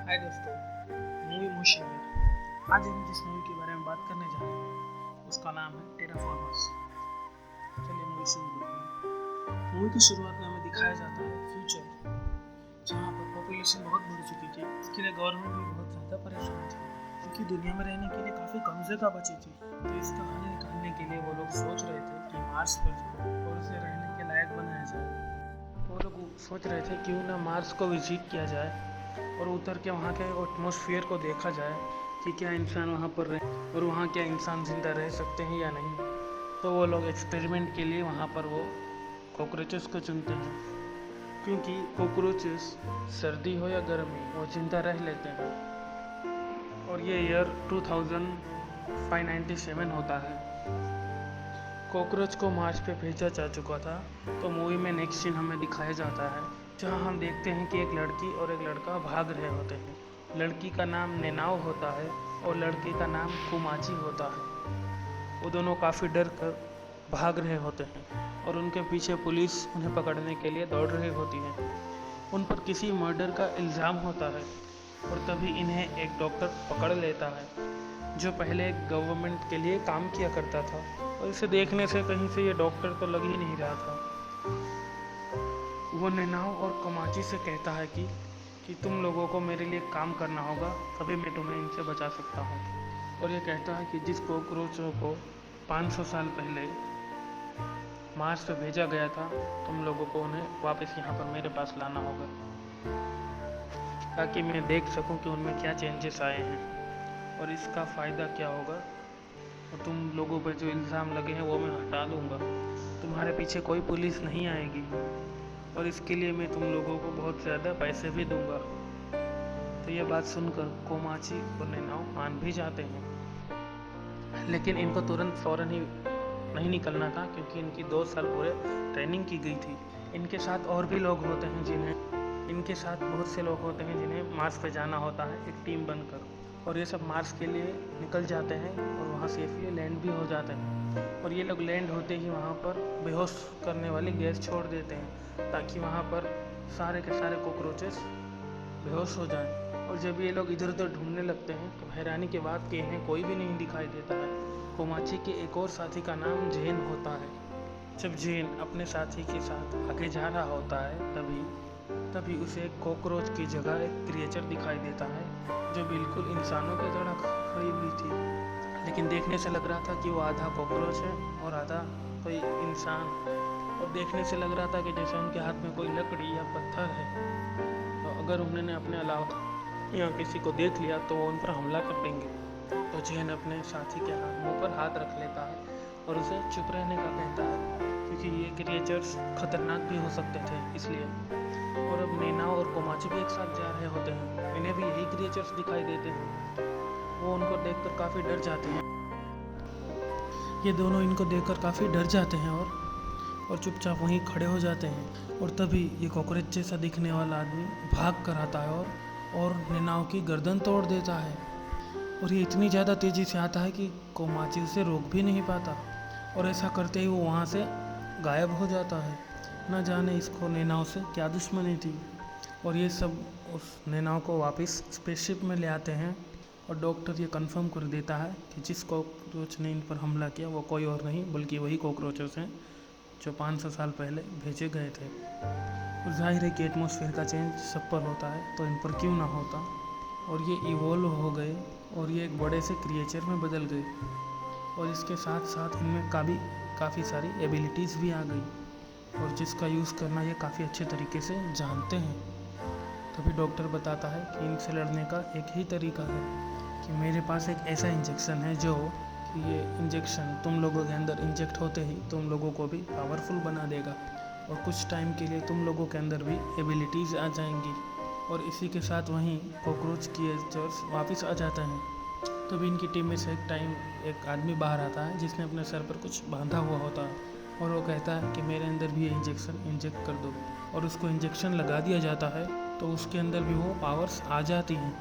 हाय दोस्तों, movie motion है। आज हम जिस मूवी के बारे में बात करने जा रहे हैं उसका नाम है टेराफॉर्मर्स। चलिए मूवी शुरू करते हैं। मूवी की शुरुआत में हमें दिखाया जाता है फ्यूचर, जहाँ पर पॉपुलेशन बहुत बढ़ चुकी थी। इसके लिए गवर्नमेंट भी बहुत ज़्यादा परेशान थी, क्योंकि दुनिया में रहने के लिए काफ़ी कम जगह बची थी। तो इसका हल निकालने के लिए वो लोग सोच रहे थे कि मार्स पर जाए और उसे रहने के लायक बनाया जाए। तो वो लोग सोच रहे थे क्यों ना मार्स को विजिट किया जाए और उतर के वहाँ के एटमॉस्फेयर को देखा जाए कि क्या इंसान वहाँ पर रहे और वहाँ क्या इंसान ज़िंदा रह सकते हैं या नहीं। तो वो लोग एक्सपेरिमेंट के लिए वहाँ पर वो कॉकरोचेस को चुनते हैं, क्योंकि कॉकरोचेस सर्दी हो या गर्मी वो ज़िंदा रह लेते हैं। और ये ईयर 2597 होता है। कॉकरोच को मार्स पे भेजा जा चुका था। तो मूवी में नेक्स्ट सीन हमें दिखाया जाता है, जहाँ हम देखते हैं कि एक लड़की और एक लड़का भाग रहे होते हैं। लड़की का नाम नेनाओ होता है और लड़के का नाम कुमाची होता है। वो दोनों काफ़ी डर कर भाग रहे होते हैं और उनके पीछे पुलिस उन्हें पकड़ने के लिए दौड़ रही होती है। उन पर किसी मर्डर का इल्ज़ाम होता है और तभी इन्हें एक डॉक्टर पकड़ लेता है, जो पहले गवर्नमेंट के लिए काम किया करता था। और इसे देखने से कहीं से ये डॉक्टर तो लग ही नहीं रहा था। वो नेनाओ और कमाची से कहता है कि तुम लोगों को मेरे लिए काम करना होगा, तभी मैं तुम्हें इनसे बचा सकता हूँ। और ये कहता है कि जिस कॉकरोचों को 500 साल पहले मार्स पे भेजा गया था, तुम लोगों को उन्हें वापस यहाँ पर मेरे पास लाना होगा, ताकि मैं देख सकूं कि उनमें क्या चेंजेस आए हैं और इसका फ़ायदा क्या होगा। और तुम लोगों पर जो इल्ज़ाम लगे हैं वो मैं हटा दूंगा। तुम्हारे पीछे कोई पुलिस नहीं आएगी और इसके लिए मैं तुम लोगों को बहुत ज़्यादा पैसे भी दूंगा। तो ये बात सुनकर कोमाची और नेनाओ मान भी जाते हैं, लेकिन इनको तुरंत फ़ौरन ही नहीं निकलना था, क्योंकि इनकी 2 साल पूरे ट्रेनिंग की गई थी। इनके साथ और भी लोग होते हैं इनके साथ बहुत से लोग होते हैं जिन्हें मार्स पे जाना होता है एक टीम बनकर। और ये सब मार्स के लिए निकल जाते हैं और वहाँ सेफली लैंड भी हो जाते हैं। और ये लोग लैंड होते ही वहाँ पर बेहोश करने वाली गैस छोड़ देते हैं, ताकि वहाँ पर सारे के सारे कॉकरोचेस बेहोश हो जाएं। और जब ये लोग इधर उधर ढूंढने लगते हैं तो हैरानी के बाद कि इन्हें कोई भी नहीं दिखाई देता है। कोमाची के एक और साथी का नाम जेन होता है। जब जेन अपने साथी के साथ आगे जा रहा होता है, तभी उसे एक कॉकरोच की जगह एक क्रिएचर दिखाई देता है, जो बिल्कुल इंसानों की तरह खड़ी हुई थी। लेकिन देखने से लग रहा था कि वो आधा कॉकरोच है और आधा कोई इंसान। और देखने से लग रहा था कि जैसे उनके हाथ में कोई लकड़ी या पत्थर है। तो अगर उन्होंने अपने अलावा या किसी को देख लिया तो वो उन पर हमला कर देंगे। तो जेन अपने साथी के मुंह पर हाथ रख लेता है और उसे चुप रहने का कहता है, क्योंकि ये क्रिएचर्स खतरनाक भी हो सकते थे इसलिए। और अब नेनाओ और कोमाची भी एक साथ जा रहे होते हैं। इन्हें भी यही क्रिएचर्स दिखाई देते हैं। वो उनको देखकर काफ़ी डर जाते हैं। ये दोनों इनको देखकर काफ़ी डर जाते हैं और चुपचाप वहीं खड़े हो जाते हैं। और तभी ये कॉकरोच जैसा दिखने वाला आदमी भाग कर आता है और नेनाओ की गर्दन तोड़ देता है। और ये इतनी ज़्यादा तेज़ी से आता है कि कोमाची उसे रोक भी नहीं पाता, और ऐसा करते ही वो वहाँ से गायब हो जाता है। न जाने इसको नेनाओ से क्या दुश्मनी थी। और ये सब उस नेनाओ को वापस स्पेसशिप में ले आते हैं और डॉक्टर ये कंफर्म कर देता है कि जिस कॉकरोच ने इन पर हमला किया वो कोई और नहीं बल्कि वही कॉकरोचेस हैं जो 500 साल पहले भेजे गए थे। और जाहिर है कि एटमॉस्फेयर का चेंज सब पर होता है, तो इन पर क्यों ना होता। और ये इवोल्व हो गए और ये एक बड़े से क्रिएचर में बदल गए। और इसके साथ साथ इनमें काफ़ी सारी एबिलिटीज़ भी आ गई, और जिसका यूज़ करना ये काफ़ी अच्छे तरीके से जानते हैं। तभी डॉक्टर बताता है कि इनसे लड़ने का एक ही तरीका है, कि मेरे पास एक ऐसा इंजेक्शन है जो कि ये इंजेक्शन तुम लोगों के अंदर इंजेक्ट होते ही तुम लोगों को भी पावरफुल बना देगा, और कुछ टाइम के लिए तुम लोगों के अंदर भी एबिलिटीज़ आ जाएंगी। और इसी के साथ वहीं कॉकरोच क्रिएचर्स वापस आ जाते हैं। तभी इनकी टीम में से एक आदमी बाहर आता है जिसने अपने सर पर कुछ बांधा हुआ होता है, और वो कहता है कि मेरे अंदर भी ये इंजेक्शन इंजेक्ट कर दो। और उसको इंजेक्शन लगा दिया जाता है तो उसके अंदर भी वो पावर्स आ जाती हैं।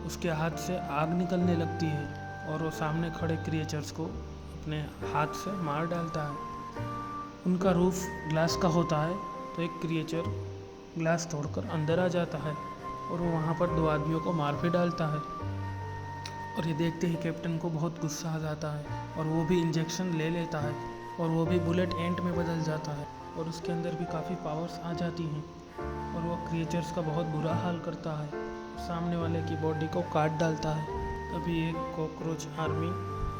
उसके हाथ से आग निकलने लगती है और वो सामने खड़े क्रिएचर्स को अपने हाथ से मार डालता है। उनका रूफ ग्लास का होता है, तो एक क्रिएचर ग्लास तोड़कर अंदर आ जाता है और वो वहाँ पर 2 आदमियों को मार भी डालता है। और ये देखते ही कैप्टन को बहुत गुस्सा आ जाता है और वो भी इंजेक्शन ले लेता है और वो भी बुलेट एंट में बदल जाता है और उसके अंदर भी काफ़ी पावर्स आ जाती हैं और वो क्रिएचर्स का बहुत बुरा हाल करता है, सामने वाले की बॉडी को काट डालता है। तभी एक कॉकरोच आर्मी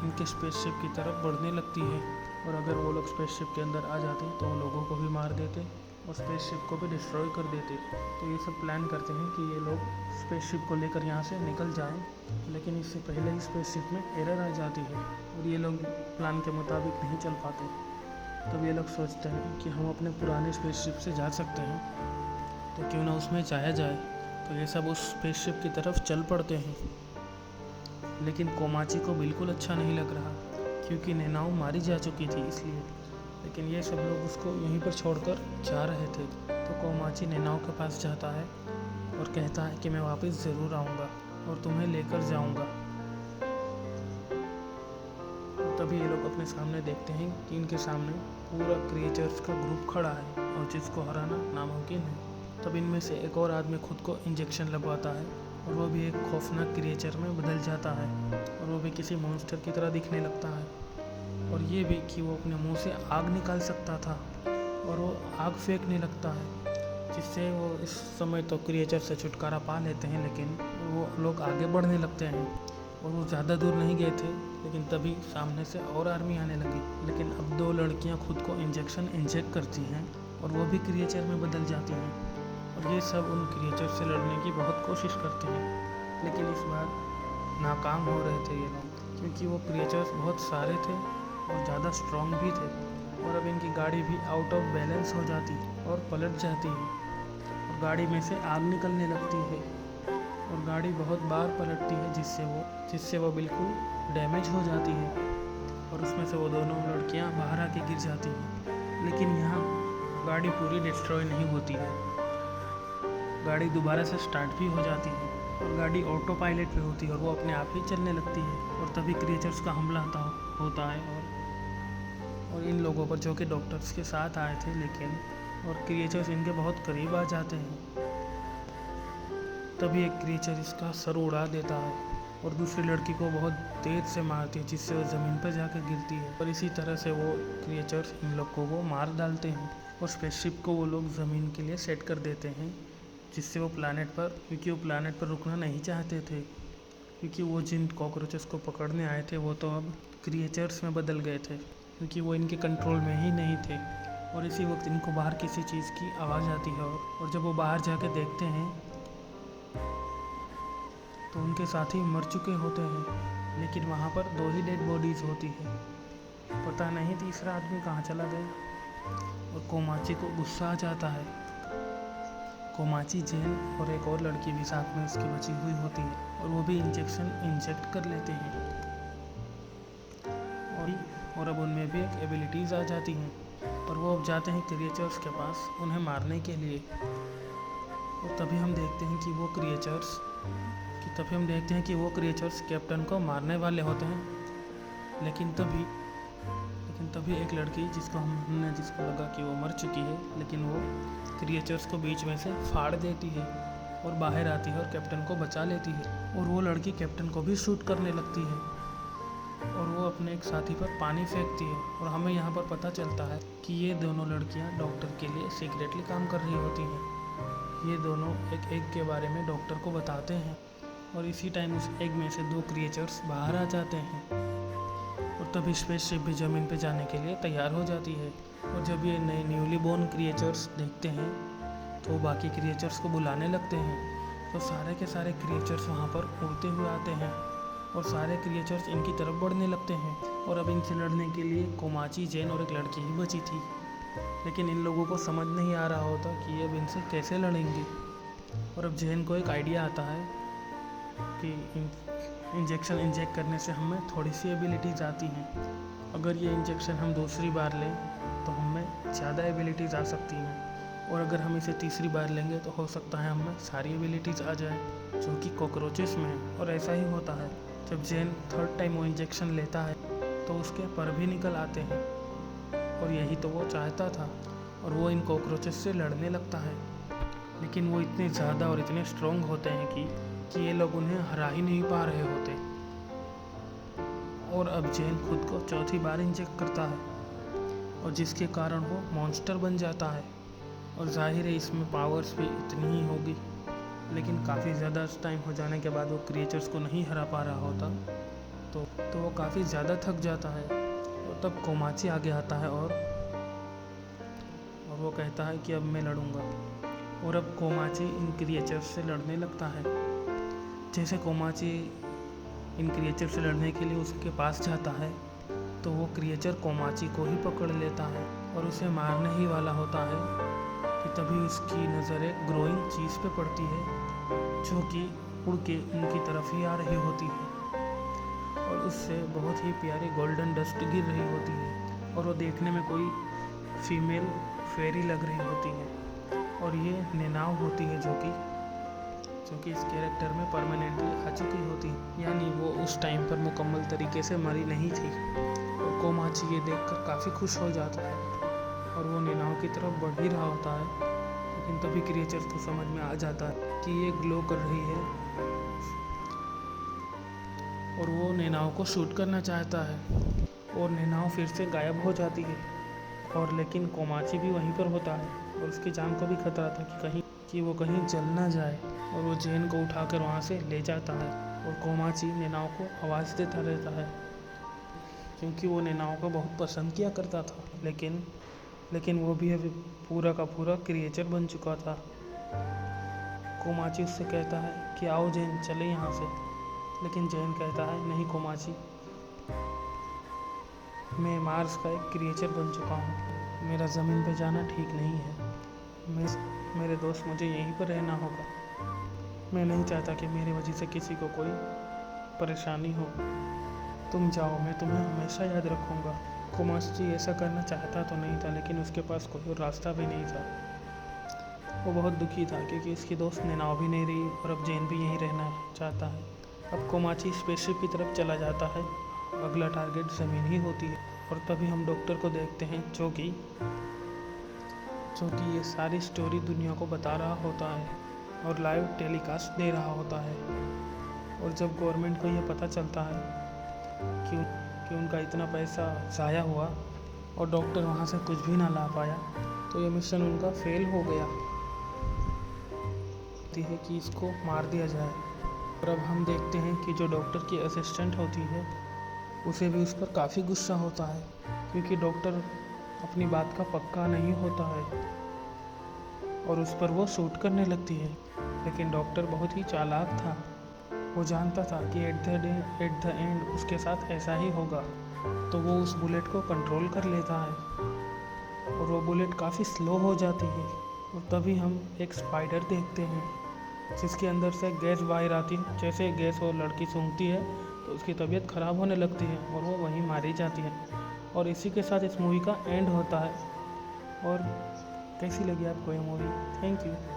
इनके स्पेसशिप की तरफ बढ़ने लगती है और अगर वो लोग स्पेसशिप के अंदर आ जाते तो वो लोगों को भी मार देते और स्पेसशिप को भी डिस्ट्रॉय कर देते। तो ये सब प्लान करते हैं कि ये लोग स्पेसशिप को लेकर यहाँ से निकल जाएं, लेकिन इससे पहले ही स्पेसशिप में एरर आ जाती है और ये लोग प्लान के मुताबिक नहीं चल पाते। तब ये लोग सोचते हैं कि हम अपने पुराने स्पेसशिप से जा सकते हैं, तो क्यों ना उसमें जाया जाए। तो ये सब उस स्पेसशिप की तरफ चल पड़ते हैं, लेकिन कोमाची को बिल्कुल अच्छा नहीं लग रहा क्योंकि नैनाओ मारी जा चुकी थी इसलिए। लेकिन ये सब लोग उसको यहीं पर छोड़कर जा रहे थे। तो कोमाची नैनाओ के पास जाता है और कहता है कि मैं वापस ज़रूर आऊँगा और तुम्हें लेकर जाऊँगा। तभी ये लोग अपने सामने देखते हैं कि इनके सामने पूरा क्रिएचर्स का ग्रुप खड़ा है और जिसको हराना नामुमकिन है। तब इनमें से एक और आदमी खुद को इंजेक्शन लगवाता है और वो भी एक खौफनाक क्रिएचर में बदल जाता है और वो भी किसी मॉन्स्टर की तरह दिखने लगता है। और ये भी कि वो अपने मुंह से आग निकाल सकता था और वो आग फेंकने लगता है, जिससे वो इस समय तो क्रिएचर से छुटकारा पा लेते हैं। लेकिन वो लोग आगे बढ़ने लगते हैं और वो ज़्यादा दूर नहीं गए थे, लेकिन तभी सामने से और आर्मी आने लगी। लेकिन अब 2 लड़कियां खुद को इंजेक्शन इंजेक्ट करती हैं और वो भी क्रिएचर में बदल जाती हैं और ये सब उन क्रिएचर से लड़ने की बहुत कोशिश करते हैं। लेकिन इस बार नाकाम हो रहे थे ये लोग, क्योंकि वो क्रिएचर्स बहुत सारे थे और ज़्यादा स्ट्रॉन्ग भी थे। और अब इनकी गाड़ी भी आउट ऑफ बैलेंस हो जाती और पलट जाती है और गाड़ी में से आग निकलने लगती है और गाड़ी बहुत बार पलटती है, जिससे वो बिल्कुल डैमेज हो जाती है और उसमें से वो दोनों लड़कियां बाहर आके गिर जाती हैं। लेकिन यहाँ गाड़ी पूरी डिस्ट्रॉय नहीं होती है, गाड़ी दोबारा से स्टार्ट भी हो जाती है और गाड़ी ऑटो पायलट पे होती है और वो अपने आप ही चलने लगती है। और तभी क्रिएचर्स का हमला होता है और इन लोगों पर जो कि डॉक्टर्स के साथ आए थे, लेकिन और क्रिएचर्स इनके बहुत करीब आ जाते हैं। तभी एक क्रिएचर इसका सर उड़ा देता है और दूसरी लड़की को बहुत तेज से मारती है, जिससे वो ज़मीन पर जाकर गिरती है। और इसी तरह से वो क्रिएचर्स इन लोगों को मार डालते हैं और स्पेसशिप को वो लोग ज़मीन के लिए सेट कर देते हैं, जिससे वो प्लानट पर, क्योंकि वो प्लानट पर रुकना नहीं चाहते थे, क्योंकि वो जिन कॉकरोचेस को पकड़ने आए थे वो तो अब क्रिएचर्स में बदल गए थे, क्योंकि वो इनके कंट्रोल में ही नहीं थे। और इसी वक्त इनको बाहर किसी चीज़ की आवाज़ आती है और जब वो बाहर जाके देखते हैं तो उनके साथी मर चुके होते हैं, लेकिन वहाँ पर 2 ही डेड बॉडीज़ होती है। पता नहीं तीसरा आदमी कहाँ चला गया और कोमाची को गुस्सा आ जाता है। कोमाची, जेन और एक और लड़की भी साथ में उसकी बची हुई होती है और वो भी इंजेक्शन इंजेक्ट कर लेते हैं और अब उनमें भी एक एबिलिटीज़ आ जाती हैं और वो अब जाते हैं क्रिएचर्स के पास उन्हें मारने के लिए। और तभी हम देखते हैं कि वो क्रिएचर्स कैप्टन को मारने वाले होते हैं। लेकिन तभी एक लड़की जिसको लगा कि वो मर चुकी है, लेकिन वो क्रिएचर्स को बीच में से फाड़ देती है और बाहर आती है और कैप्टन को बचा लेती है। और वो लड़की कैप्टन को भी शूट करने लगती है और वो अपने एक साथी पर पानी फेंकती है। और हमें यहाँ पर पता चलता है कि ये दोनों लड़कियाँ डॉक्टर के लिए सीक्रेटली काम कर रही होती हैं। ये दोनों एक एग के बारे में डॉक्टर को बताते हैं और इसी टाइम उस एग में से 2 क्रिएचर्स बाहर आ जाते हैं और तभी स्पेसशिप भी ज़मीन पर जाने के लिए तैयार हो जाती है। और जब ये नए न्यूली बोर्न क्रिएचर्स देखते हैं तो वो बाकी क्रिएचर्स को बुलाने लगते हैं। तो सारे के सारे क्रिएचर्स वहाँ पर उड़ते हुए आते हैं और सारे क्रिएचर्स इनकी तरफ बढ़ने लगते हैं। और अब इनसे लड़ने के लिए कोमाची, जेन और एक लड़की ही बची थी, लेकिन इन लोगों को समझ नहीं आ रहा होता कि अब इनसे कैसे लड़ेंगे। और अब जेन को एक आइडिया आता है कि इंजेक्शन इंजेक्ट करने से हमें थोड़ी सी एबिलिटीज़ आती हैं। अगर ये इंजेक्शन हम दूसरी बार लें तो हमें ज़्यादा एबिलिटीज़ आ सकती हैं, और अगर हम इसे तीसरी बार लेंगे तो हो सकता है हमें सारी एबिलिटीज़ आ जाए जो कि कॉकरोचेस में है। और ऐसा ही होता है, जब जेन 3rd टाइम वो इंजेक्शन लेता है तो उसके पर भी निकल आते हैं और यही तो वो चाहता था और वो इन कॉकरोचेस से लड़ने लगता है। लेकिन वो इतने ज़्यादा और इतने स्ट्रॉन्ग होते हैं कि ये लोग उन्हें हरा ही नहीं पा रहे होते। और अब जेन खुद को चौथी बार इंजेक्ट करता है और जिसके कारण वो मॉन्स्टर बन जाता है। और जाहिर है इसमें पावर्स भी इतनी ही होगी, लेकिन काफ़ी ज़्यादा टाइम हो जाने के बाद वो क्रिएचर्स को नहीं हरा पा रहा होता, तो वो काफ़ी ज़्यादा थक जाता है। और तब कोमाची आगे आता है और वो कहता है कि अब मैं लड़ूंगा। और अब कोमाची इन क्रिएचर्स से लड़ने लगता है। जैसे कोमाची इन क्रिएचर से लड़ने के लिए उसके पास जाता है तो वो क्रिएचर कोमाची को ही पकड़ लेता है और उसे मारने ही वाला होता है कि तभी उसकी नज़र एक ग्रोइंग चीज़ पे पड़ती है जो कि उड़ के उनकी तरफ ही आ रही होती है और उससे बहुत ही प्यारी गोल्डन डस्ट गिर रही होती है और वो देखने में कोई फीमेल फेरी लग रही होती है। और ये नेनाव होती है जो कि इस कैरेक्टर में परमानेंटली आ चुकी होती है, यानी वो उस टाइम पर मुकम्मल तरीके से मरी नहीं थी। और कोमाची ये देखकर काफ़ी खुश हो जाता है और वो नेनाव की तरफ बढ़ ही रहा होता है, लेकिन तभी क्रिएचर्स को समझ में आ जाता है कि ये ग्लो कर रही है और वो नेनाव को शूट करना चाहता है और नेनाव फिर से गायब हो जाती है। और लेकिन कोमाची भी वहीं पर होता है और उसकी जान को भी खतरा था कि वो कहीं जल ना जाए और वो जेन को उठाकर वहाँ से ले जाता है। और कोमाची नेनाव को आवाज़ देता रहता है क्योंकि वो नेनाव को बहुत पसंद किया करता था, लेकिन वो भी अभी पूरा का पूरा क्रिएचर बन चुका था। कोमाची उससे कहता है कि आओ जेन चले यहाँ से, लेकिन जेन कहता है नहीं कोमाची, मैं मार्स का एक क्रिएचर बन चुका हूँ, मेरा ज़मीन पे जाना ठीक नहीं है, मेरे दोस्त मुझे यहीं पर रहना होगा, मैं नहीं चाहता कि मेरी वजह से किसी को कोई परेशानी हो, तुम जाओ, मैं तुम्हें हमेशा याद रखूँगा। कोमाची ऐसा करना चाहता तो नहीं था, लेकिन उसके पास कोई और रास्ता भी नहीं था। वो बहुत दुखी था क्योंकि उसकी दोस्त नेनाव भी नहीं रही और अब जेन भी यहीं रहना चाहता है। अब कोमाची स्पेसशिप की तरफ चला जाता है, अगला टारगेट ज़मीन ही होती है। और तभी हम डॉक्टर को देखते हैं जो कि ये सारी स्टोरी दुनिया को बता रहा होता है और लाइव टेलीकास्ट दे रहा होता है। और जब गवर्नमेंट को ये पता चलता है कि उनका इतना पैसा ज़ाया हुआ और डॉक्टर वहाँ से कुछ भी ना ला पाया, तो ये मिशन उनका फेल हो गया है कि इसको मार दिया जाए। और अब हम देखते हैं कि जो डॉक्टर की असिस्टेंट होती है उसे भी उस पर काफ़ी गुस्सा होता है क्योंकि डॉक्टर अपनी बात का पक्का नहीं होता है और उस पर वो शूट करने लगती है। लेकिन डॉक्टर बहुत ही चालाक था, वो जानता था कि एट द एंड उसके साथ ऐसा ही होगा, तो वो उस बुलेट को कंट्रोल कर लेता है और वो बुलेट काफ़ी स्लो हो जाती है। और तभी हम एक स्पाइडर देखते हैं जिसके अंदर से गैस बाहर आती है। जैसे गैस वो लड़की सूंघती है तो उसकी तबीयत ख़राब होने लगती है और वो वहीं मारी जाती है। और इसी के साथ इस मूवी का एंड होता है। और कैसी लगी आपको ये मूवी? Thank you.